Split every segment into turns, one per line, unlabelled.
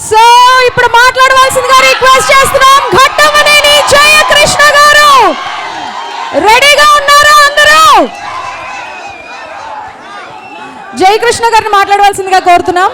So ఇప్పుడు మాట్లాడవలసిందిగా request చేస్తున్నాం ఘట్టమనేని జయకృష్ణ గారు. రెడీగా ఉన్నారా అందరూ? జయకృష్ణ గారిని మాట్లాడవలసిందిగా కోరుతున్నాం.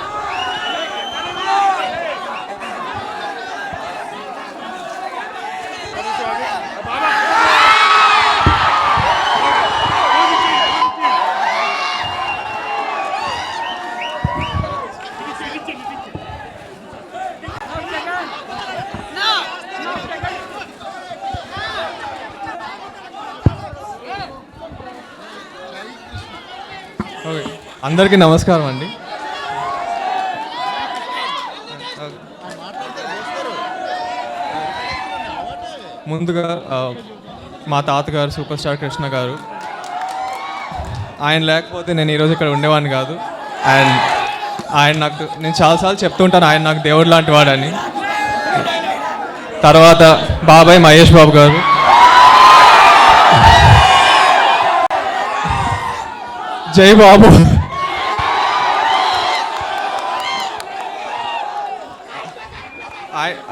అందరికీ నమస్కారం అండి. ముందుగా మా తాతగారు సూపర్ స్టార్ కృష్ణ గారు, ఆయన లేకపోతే నేను ఈరోజు ఇక్కడ ఉండేవాడిని కాదు. అండ్ నేను చాలాసార్లు చెప్తుంటాను ఆయన నాకు దేవుడు లాంటి వాడని. తర్వాత బాబాయ్ మహేష్ బాబు గారు, జై బాబు.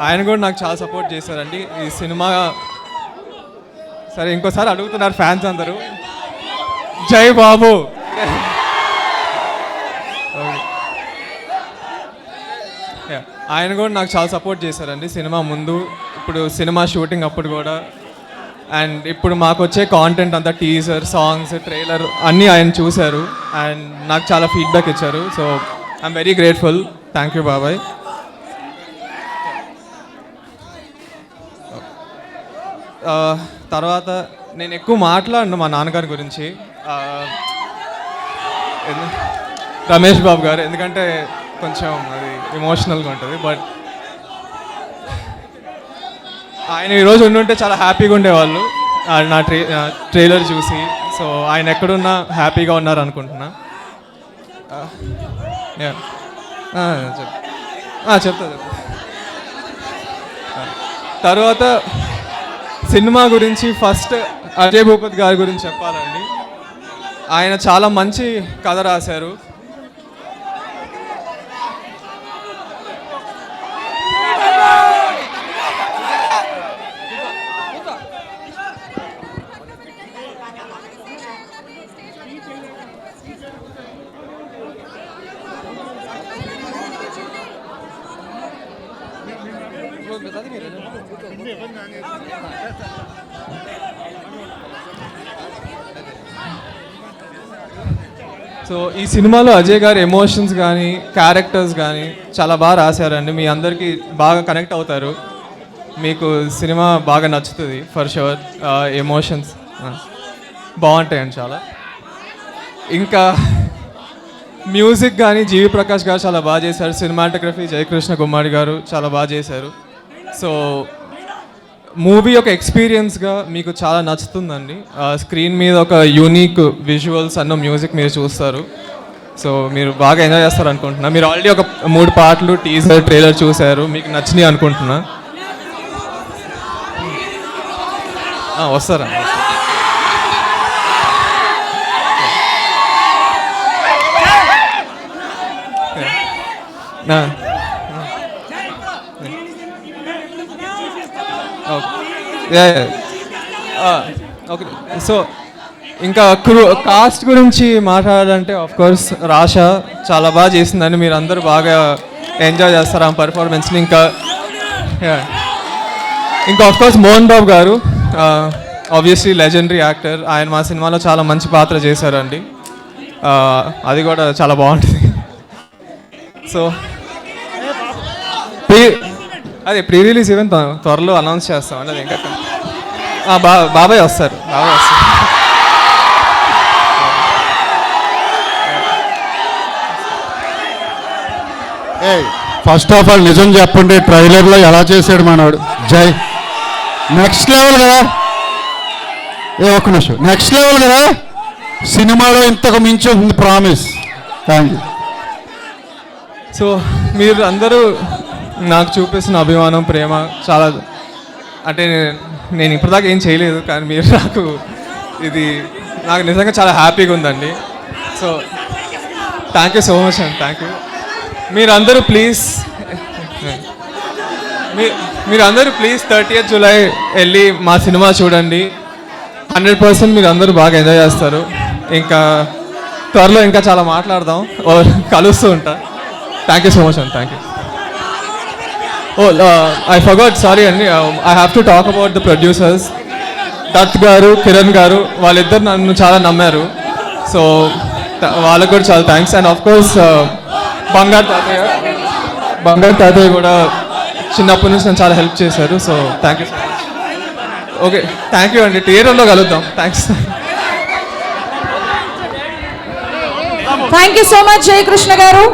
ఆయన కూడా నాకు చాలా సపోర్ట్ చేశారండి ఈ సినిమా. సరే ఇంకోసారి అడుగుతున్నారు ఫ్యాన్స్ అందరూ, జై బాబు. ఆయన కూడా నాకు చాలా సపోర్ట్ చేశారండి సినిమా ముందు, ఇప్పుడు సినిమా షూటింగ్ అప్పుడు కూడా. అండ్ ఇప్పుడు మాకు వచ్చే కాంటెంట్ అంతా టీజర్, సాంగ్స్, ట్రైలర్ అన్నీ ఆయన చూశారు అండ్ నాకు చాలా ఫీడ్బ్యాక్ ఇచ్చారు. So I'm very grateful. Thank you బాబాయ్. తర్వాత నేను ఎక్కువ మాట్లాడను మా నాన్నగారి గురించి, రమేష్ బాబు గారు, ఎందుకంటే కొంచెం అది ఎమోషనల్గా ఉంటుంది. బట్ ఆయన ఈరోజు ఉండుంటే చాలా హ్యాపీగా ఉండేవాళ్ళు నా ట్రైలర్ చూసి. సో ఆయన ఎక్కడున్నా హ్యాపీగా ఉన్నారు అనుకుంటున్నా. చెప్తా. తర్వాత సినిమా గురించి ఫస్ట్ అజయ్ భూపతి గారి గురించి చెప్పాలండి. ఆయన చాలా మంచి కథ రాశారు. సో ఈ సినిమాలో అజయ్ గారి ఎమోషన్స్ కానీ క్యారెక్టర్స్ కానీ చాలా బాగా రాశారండి. మీ అందరికీ బాగా కనెక్ట్ అవుతారు, మీకు సినిమా బాగా నచ్చుతుంది ఫర్ షూర్. ఎమోషన్స్ బాగుంటాయండి చాలా. ఇంకా మ్యూజిక్ కానీ జీవి ప్రకాష్ గారు చాలా బాగా చేశారు. సినిమాటోగ్రఫీ జయకృష్ణ కుమారి గారు చాలా బాగా చేశారు. సో మూవీ ఒక ఎక్స్పీరియన్స్గా మీకు చాలా నచ్చుతుందండి. స్క్రీన్ మీద ఒక యూనిక్ విజువల్స్ అన్న మ్యూజిక్ మీరు చూస్తారు. సో మీరు బాగా ఎంజాయ్ చేస్తారు అనుకుంటున్నా. మీరు ఆల్రెడీ ఒక 3 పాటలు టీజర్, ట్రైలర్ చూశారు, మీకు నచ్చినాయి అనుకుంటున్నా. వస్తారా? ఓకే. సో ఇంకా కాస్ట్ గురించి మాట్లాడాలంటే ఆఫ్కోర్స్ రాషా చాలా బాగా చేసిందని మీరు అందరూ బాగా ఎంజాయ్ చేస్తారు ఆ పర్ఫార్మెన్స్ని. ఇంకా ఆఫ్కోర్స్ మోహన్ బాబు గారు ఆబ్వియస్లీ లెజెండరీ యాక్టర్. ఆయన మా సినిమాలో చాలా మంచి పాత్ర చేశారండి, అది కూడా చాలా బాగుంటుంది. సో అదే ప్రీ రిలీజ్ ఈవెంట్ త్వరలో అనౌన్స్ చేస్తామండి. అది ఇంకా బాబాయ్ వస్తారు.
ఫస్ట్ ఆఫ్ ఆల్ నిజం చెప్పండి, ట్రైలర్లో ఎలా చేశాడు మనవాడు జై. నెక్స్ట్ లెవెల్ కదా, ఒక్క నిమిషం, నెక్స్ట్ లెవెల్ కదా. సినిమాలో ఇంతకు మించి ఉంది, ప్రామిస్. Thank you.
సో మీరు అందరూ నాకు చూపిస్తున్న అభిమానం, ప్రేమ చాలా, అంటే నేను ఇప్పటిదాకా ఏం చేయలేదు కానీ మీరు నాకు నిజంగా చాలా హ్యాపీగా ఉందండి. So thank you so much అండి. Thank you. మీరందరూ ప్లీజ్ మీరు అందరూ ప్లీజ్ 30th జూలై వెళ్ళి మా సినిమా చూడండి. 100% మీరు అందరూ బాగా ఎంజాయ్ చేస్తారు. ఇంకా త్వరలో ఇంకా చాలా మాట్లాడదాం, కలుస్తూ ఉంటా. థ్యాంక్ యూ సో మచ్ అండి. Thank you. I forgot, sorry అండి. I have to talk about the producers. Dutt garu, Kiran గారు, వాళ్ళిద్దరు నన్ను చాలా నమ్మారు. సో వాళ్ళకు కూడా చాలా థ్యాంక్స్. అండ్ ఆఫ్ కోర్స్ బంగారు తాతయ్య కూడా చిన్నప్పటి నుంచి నన్ను చాలా హెల్ప్ చేశారు. So thank you so much. Okay, thank you అండి. థియేటర్లో కలుద్దాం. Thanks.
Thank you so much Jayakrishna గారు.